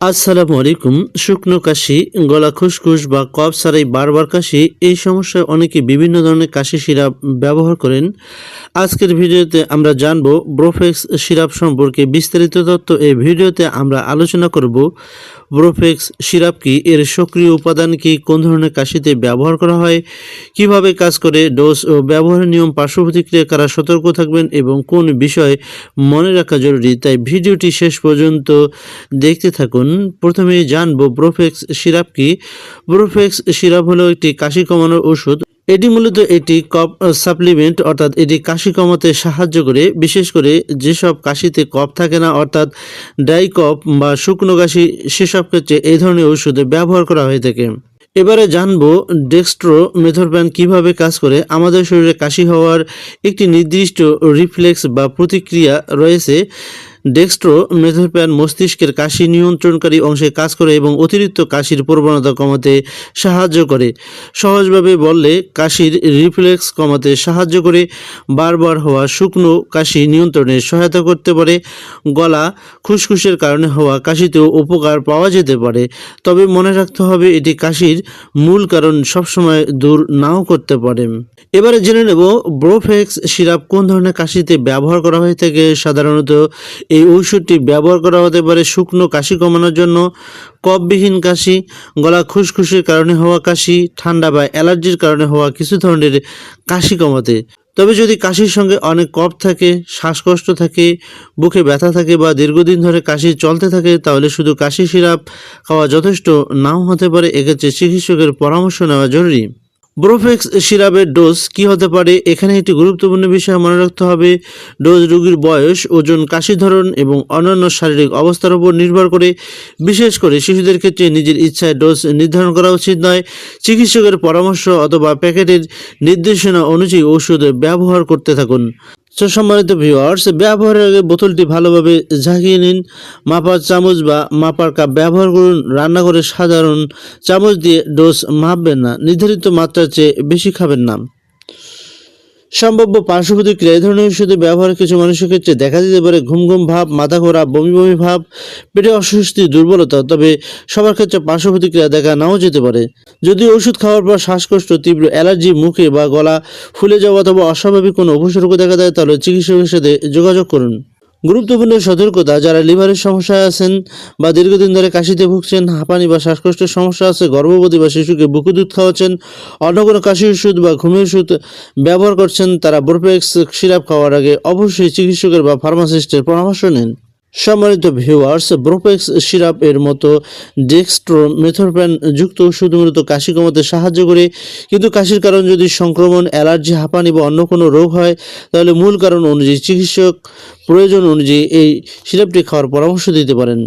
আসসালামু আলাইকুম। শুকনো কাশি, গলা খুশখুশ বা কফ ছাড়াই বারবার কাশি, এই সমস্যায় অনেকে বিভিন্ন ধরনের কাশি সিরাপ ব্যবহার করেন। আজকের ভিডিওতে আমরা জানব ব্রোফেক্স সিরাপ সম্পর্কে বিস্তারিত তথ্য। এই ভিডিওতে আমরা আলোচনা করব ব্রোফেক্স সিরাপ কি, এর সক্রিয় উপাদান কি, কোন ধরনের কাশিতে ব্যবহার করা হয়, কিভাবে কাজ করে, ডোজ ও ব্যবহারের নিয়ম, পার্শ্ব প্রতিক্রিয়া, কারা সতর্ক থাকবেন এবং কোন বিষয় মনে রাখা জরুরি। তাই ভিডিওটি শেষ পর্যন্ত দেখতে থাকুন। প্রথমেই জানবো ব্রোফেক্স সিরাপ কি। ব্রোফেক্স সিরাপ হলো একটি কাশি কমানোর ওষুধ। এটি মূলত একটি কফ সাপ্লিমেন্ট, অর্থাৎ এটি কাশি কমাতে সাহায্য করে, বিশেষ করে যেসব কাশিতে কফ থাকে না, অর্থাৎ ড্রাই কফ বা শুকনো কাশি, সেসব ক্ষেত্রে এই ধরনের ওষুধ ব্যবহার করা হয়ে থাকে। এবারে জানবো ডেক্সট্রোমেথরপ্যান কিভাবে কাজ করে। আমাদের শরীরে কাশি হওয়ার একটি নির্দিষ্ট রিফ্লেক্স বা প্রতিক্রিয়া রয়েছে। ডেক্সট্রোমেথরপ্যান মস্তিষ্কের কাশি নিয়ন্ত্রণকারী অংশে কাজ করে এবং অতিরিক্ত কাশির প্রবণতা কমাতে সাহায্য করে। সহজভাবে বললে কাশির রিফ্লেক্স কমাতে সাহায্য করে, বারবার হওয়া শুকনো কাশি নিয়ন্ত্রণে সহায়তা করতে পারে, গলা খুসখুসের কারণে হওয়া কাশিতেও উপকার পাওয়া যেতে পারে। তবে মনে রাখতে হবে এটি কাশির মূল কারণ সবসময় দূর নাও করতে পারে। এবারে জেনে নেব ব্রোফেক্স সিরাপ কোন ধরনের কাশিতে ব্যবহার করা হয়ে থাকে। সাধারণত এই ঔষধটি ব্যবহার করা হতে পারে শুকনো কাশি কমানোর জন্য, কফবিহীন কাশি, গলা খুসখুসির কারণে হওয়া কাশি, ঠান্ডা বা অ্যালার্জির কারণে হওয়া কিছু ধরনের কাশি কমাতে। তবে যদি কাশির সঙ্গে অনেক কফ থাকে, শ্বাসকষ্ট থাকে, বুকে ব্যথা থাকে বা দীর্ঘদিন ধরে কাশি চলতে থাকে, তাহলে শুধু কাশি সিরাপ খাওয়া যথেষ্ট নাও হতে পারে। এক্ষেত্রে চিকিৎসকের পরামর্শ নেওয়া জরুরি। ব্রোফেক্স সিরাপের ডোজ কি হতে পারে? এখানে একটি গুরুত্বপূর্ণ বিষয় মনে রাখতে হবে। ডোজ রোগীর বয়স, ওজন, কাশি ধরন এবং অন্যান্য শারীরিক অবস্থার উপর নির্ভর করে। বিশেষ করে শিশুদের ক্ষেত্রে নিজের ইচ্ছায় ডোজ নির্ধারণ করা উচিত নয়। চিকিৎসকের পরামর্শ অথবা প্যাকেটের নির্দেশনা অনুযায়ী ওষুধ ব্যবহার করতে থাকুন। সম্মানিত ভিউয়ার্স, ব্যবহারের আগে বোতলটি ভালোভাবে ঝাঁকিয়ে নিন। মাপার চামচ বা মাপার কাপ ব্যবহার করুন। রান্নাঘরে সাধারণ চামচ দিয়ে ডোজ মাপবেন না, নির্ধারিত মাত্রার চেয়ে বেশি খাবেন না। সম্ভাব্য পার্শ্ব প্রতিক্রিয়া: এই ধরনের ওষুধে ব্যবহার কিছু মানুষের ক্ষেত্রে দেখা দিতে পারে ঘুম ঘুম ভাব, মাথা ঘোরা, বমি বমি ভাব, পেটে অস্বস্তি, দুর্বলতা। তবে সবার ক্ষেত্রে পার্শ্ব প্রতিক্রিয়া দেখা নাও যেতে পারে। যদি ওষুধ খাওয়ার পর শ্বাসকষ্ট, তীব্র অ্যালার্জি, মুখে বা গলা ফুলে যাওয়া অথবা অস্বাভাবিক কোনো উপসর্গ দেখা দেয়, তাহলে চিকিৎসকের সাথে যোগাযোগ করুন। গুরুত্বপূর্ণ সতর্কতা: যারা লিভারের সমস্যায় আছেন বা দীর্ঘদিন ধরে কাশিতে ভুগছেন, হাঁপানি বা শ্বাসকষ্টের সমস্যা আছে, গর্ভবতী বা শিশুকে বুকু দুধ খাওয়াচ্ছেন, অন্য কোনো কাশির ওষুধ বা ঘুমের ওষুধ ব্যবহার করছেন, তারা ব্রোফেক্স সিরাপ খাওয়ার আগে অবশ্যই চিকিৎসকের বা ফার্মাসিস্টের পরামর্শ নিন। সম্মানিত ভিউয়ার্স, ব্রোফেক্স সিরাপ এর মতো ডেক্সট্রোমেথরপ্যান যুক্ত ওষুধ মূলত কাশি কমাতে সাহায্য করে, কিন্তু কাশির কারণ যদি সংক্রমণ, অ্যালার্জি, হাঁপানি বা অন্য কোনো রোগ হয়, তাহলে মূল কারণ অনুযায়ী চিকিৎসক প্রয়োজন অনুযায়ী এই সিরাপটি খাওয়ার পরামর্শ দিতে পারেন।